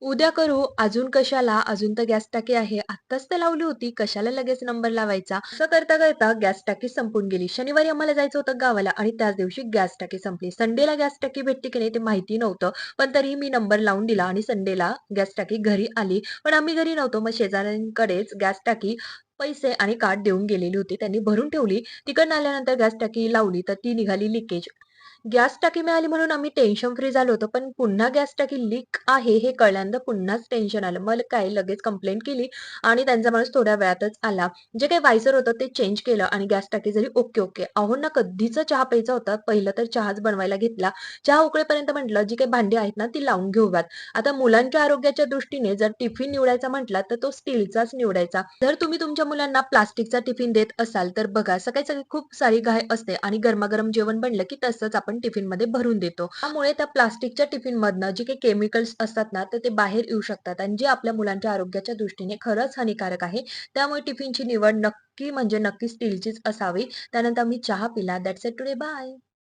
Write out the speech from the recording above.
उद्या करू, अजून कशाला? अजून तर गॅस टाकी आहे. आत्ताच तर लावली होती, कशाला लगेच नंबर लावायचा? असं करता-करता गॅस टाकी संपून गेली. शनिवारी आम्हाला जायचं होतं गावाला आणि त्याच दिवशी गॅस टाकी संपली. संडेला गॅस टाकी भेटते की नाही ते माहिती नव्हतं. पण तरीही मी नंबर लावून दिला आणि संडेला गॅस टाकी घरी आली. पण आम्ही घरी नव्हतो. मग शेजाऱ्यांकडेच गॅस टाकी पैसे आणि कार्ड देऊन गेलेली होती. त्यांनी भरून ठेवली. तिकडनं आल्यानंतर गॅस टाकी लावली, तर ती निघाली लिकेज. गॅस टाकी मिळाली म्हणून आम्ही टेन्शन फ्री झालो होतो. पण पुन्हा गॅस टाकी लीक आहे हे कळल्यानंतर पुन्हाच टेन्शन आलं. मग काय लगेच कंप्लेंट केली आणि त्यांचा माणूस थोड्या वेळातच आला. जे काही वायसर होतं ते चेंज केलं आणि गॅस टाकी जरी ओके, ओके. अहो ना कधीच चहा प्यायचा होता. पहिलं तर चहाच बनवायला घेतला. चहा उकळेपर्यंत म्हटलं जी काही भांडी आहेत ना ती लावून घेऊयात. आता मुलांच्या आरोग्याच्या दृष्टीने जर टिफिन निवडायचा म्हटला तर तो स्टीलचाच निवडायचा. जर तुम्ही तुमच्या मुलांना प्लास्टिकचा टिफिन देत असाल तर बघा सकाळी-सकाळी खूप सारी घाई असते आणि गरमागरम जेवण बनलं की तसंच आपण टिफिनमध्ये भरून देतो. त्यामुळे त्या प्लास्टिकच्या टिफिनमधनं जे काही केमिकल्स असतात ना, तर ते बाहेर येऊ शकतात आणि जे आपल्या मुलांच्या आरोग्याच्या दृष्टीने खरंच हानिकारक आहे. त्यामुळे टिफिनची निवड नक्की म्हणजे नक्की स्टीलचीच असावी. त्यानंतर मी चहा पिला. That's it today. बाय.